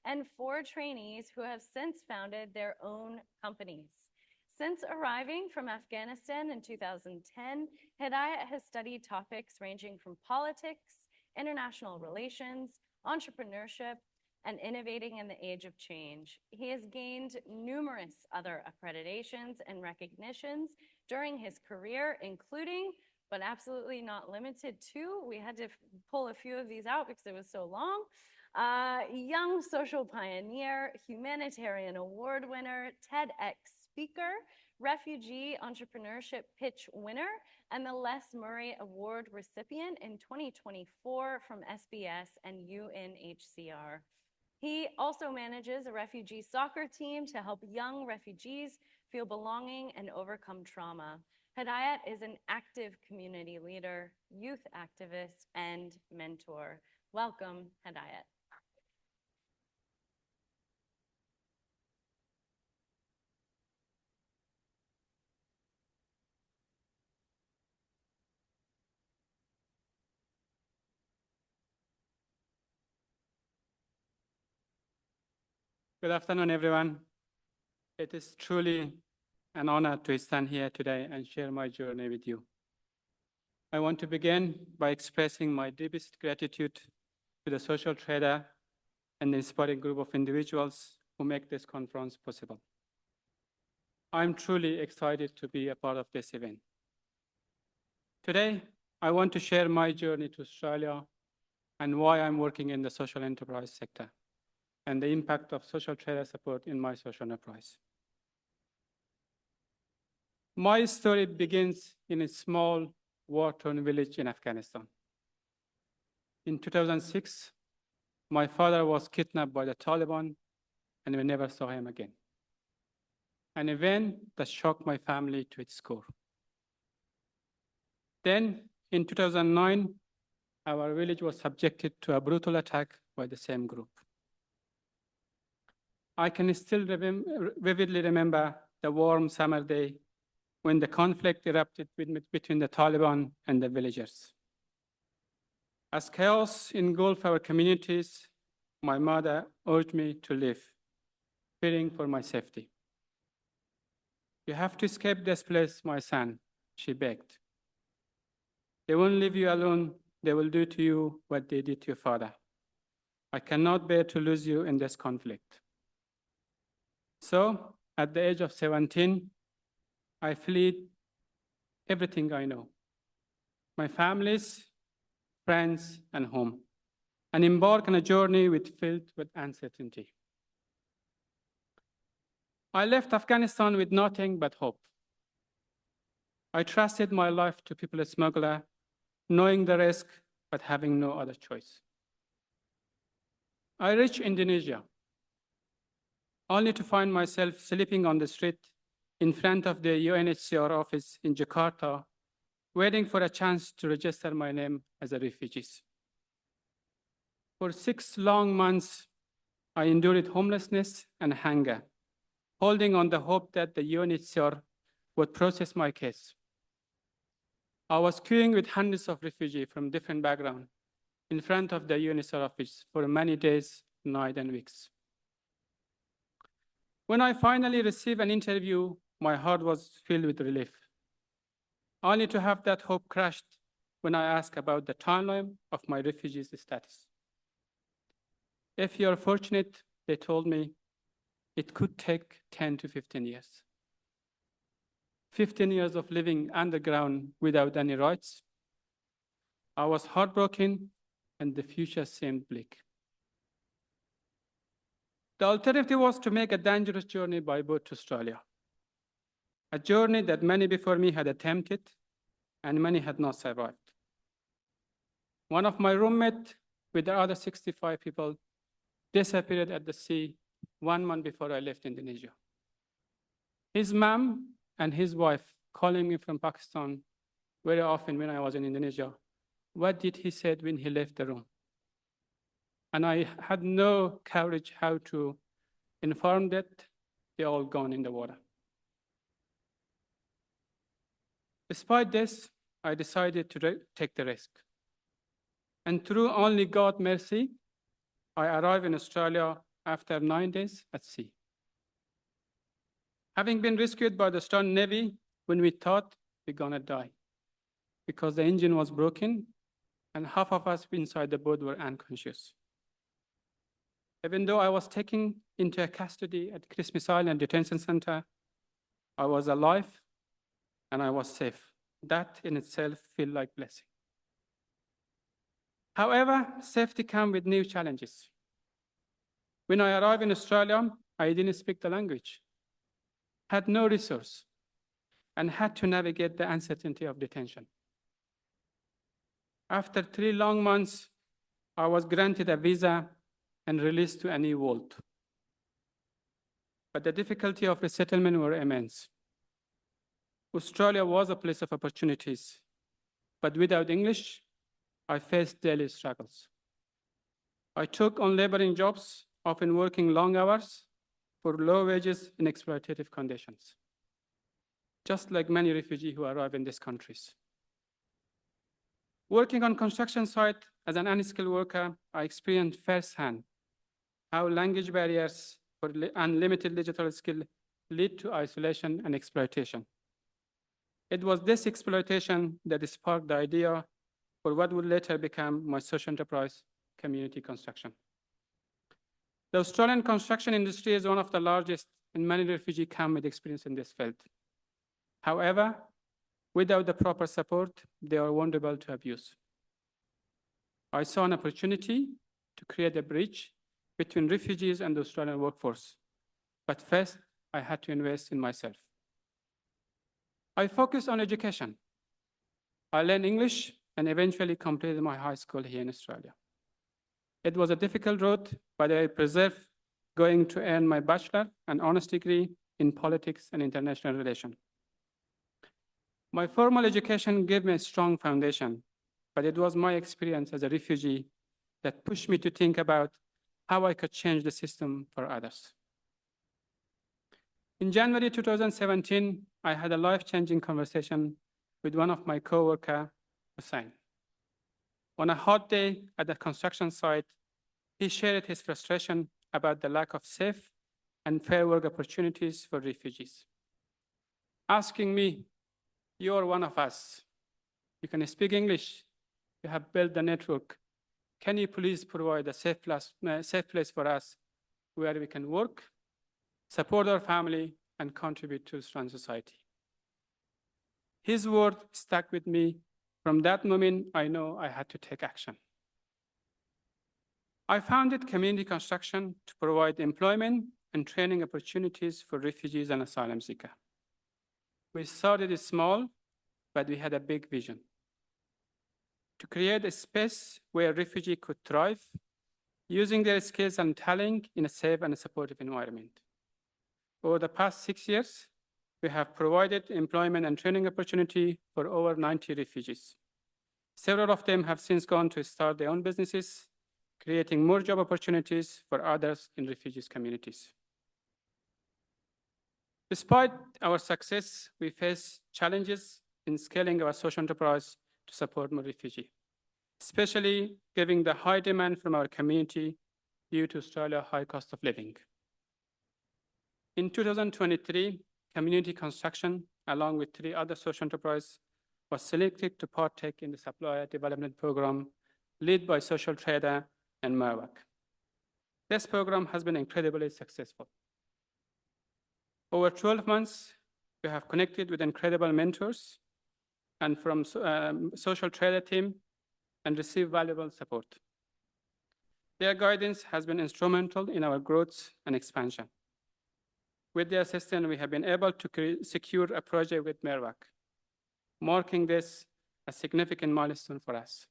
and 4 trainees who have since founded their own companies. Since arriving from Afghanistan in 2010, Hedayat has studied topics ranging from politics, international relations, entrepreneurship, and innovating in the age of change. He has gained numerous other accreditations and recognitions during his career, including, but absolutely not limited to, we had to pull a few of these out because it was so long, Young Social Pioneer, Humanitarian Award winner, TEDx speaker, Refugee Entrepreneurship Pitch winner, and the Les Murray Award recipient in 2024 from SBS and UNHCR. He also manages a refugee soccer team to help young refugees feel belonging and overcome trauma. Hedayat is an active community leader, youth activist, and mentor. Welcome, Hedayat. Good afternoon, everyone. It is truly an honor to stand here today and share my journey with you. I want to begin by expressing my deepest gratitude to the social trader and the inspiring group of individuals who make this conference possible. I'm truly excited to be a part of this event. Today, I want to share my journey to Australia and why I'm working in the social enterprise sector, and the impact of social trader support in my social enterprise. My story begins in a small war-torn village in Afghanistan. In 2006, my father was kidnapped by the Taliban, and we never saw him again. An event that shocked my family to its core. Then, in 2009, our village was subjected to a brutal attack by the same group. I can still vividly remember the warm summer day when the conflict erupted between the Taliban and the villagers. As chaos engulfed our communities, my mother urged me to leave, fearing for my safety. You have to escape this place, my son, she begged. They won't leave you alone. They will do to you what they did to your father. I cannot bear to lose you in this conflict. So, at the age of 17, I fled everything I know, my families, friends, and home, and embarked on a journey filled with uncertainty. I left Afghanistan with nothing but hope. I trusted my life to people smuggler, knowing the risk, but having no other choice. I reached Indonesia, only to find myself sleeping on the street in front of the UNHCR office in Jakarta, waiting for a chance to register my name as a refugee. For 6 long months, I endured homelessness and hunger, holding on the hope that the UNHCR would process my case. I was queuing with hundreds of refugees from different backgrounds in front of the UNHCR office for many days, nights, and weeks. When I finally received an interview, my heart was filled with relief, only to have that hope crushed when I asked about the timeline of my refugee status. If you're fortunate, they told me, it could take 10 to 15 years. 15 years of living underground without any rights. I was heartbroken, and the future seemed bleak. The alternative was to make a dangerous journey by boat to Australia, a journey that many before me had attempted, and many had not survived. One of my roommates with the other 65 people disappeared at the sea 1 month before I left Indonesia. His mom and his wife calling me from Pakistan very often when I was in Indonesia. What did he say when he left the room? And I had no courage how to inform that they're all gone in the water. Despite this, I decided to take the risk. And through only God's mercy, I arrived in Australia after 9 days at sea. Having been rescued by the Australian Navy when we thought we're gonna die because the engine was broken and half of us inside the boat were unconscious. Even though I was taken into custody at Christmas Island Detention Center, I was alive and I was safe. That in itself felt like blessing. However, safety comes with new challenges. When I arrived in Australia, I didn't speak the language, had no resource, and had to navigate the uncertainty of detention. After 3 long months, I was granted a visa and released to a new world. But the difficulty of resettlement were immense. Australia was a place of opportunities, but without English, I faced daily struggles. I took on laboring jobs, often working long hours for low wages in exploitative conditions, just like many refugees who arrive in these countries. Working on construction site as an unskilled worker, I experienced firsthand how language barriers for unlimited digital skill lead to isolation and exploitation. It was this exploitation that sparked the idea for what would later become my social enterprise, community construction. The Australian construction industry is one of the largest, and many refugees come with experience in this field. However, without the proper support, they are vulnerable to abuse. I saw an opportunity to create a bridge between refugees and the Australian workforce. But first, I had to invest in myself. I focused on education. I learned English and eventually completed my high school here in Australia. It was a difficult road, but I persevered, going to earn my bachelor and honors degree in politics and international relations. My formal education gave me a strong foundation, but it was my experience as a refugee that pushed me to think about how I could change the system for others. In January 2017, I had a life-changing conversation with one of my coworkers, Hussein. On a hot day at the construction site, he shared his frustration about the lack of safe and fair work opportunities for refugees, asking me, "You are one of us. You can speak English. You have built the network. Can you please provide a safe place for us where we can work, support our family, and contribute to Australian society?" His word stuck with me. From that moment, I know I had to take action. I founded community construction to provide employment and training opportunities for refugees and asylum seekers. We started small, but we had a big vision: to create a space where refugees could thrive, using their skills and talent in a safe and supportive environment. Over the past 6 years, we have provided employment and training opportunity for over 90 refugees. Several of them have since gone to start their own businesses, creating more job opportunities for others in refugees communities. Despite our success, we face challenges in scaling our social enterprise to support more refugees, especially given the high demand from our community due to Australia's high cost of living. In 2023, community construction, along with 3 other social enterprises, was selected to partake in the supplier development program led by Social Trader and Merwak. This program has been incredibly successful. Over 12 months, we have connected with incredible mentors and from Social Trader team and received valuable support. Their guidance has been instrumental in our growth and expansion. With their assistance, we have been able to secure a project with Merwak, marking this a significant milestone for us.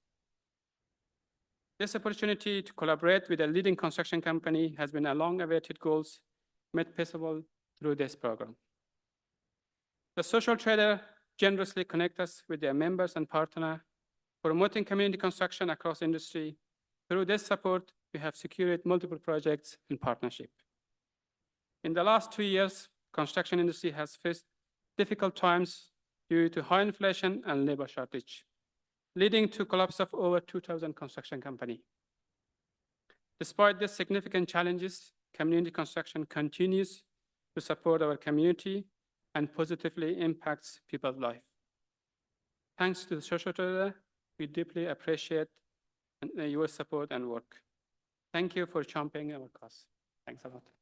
This opportunity to collaborate with a leading construction company has been a long-awaited goal made possible through this program. The Social Trader generously connects us with their members and partners, promoting community construction across industry. Through this support, we have secured multiple projects in partnership. In the last 2 years, construction industry has faced difficult times due to high inflation and labor shortage, leading to collapse of over 2,000 construction companies. Despite these significant challenges, community construction continues to support our community and positively impacts people's life. Thanks to the Secretary, we deeply appreciate your support and work. Thank you for championing our cause. Thanks a lot.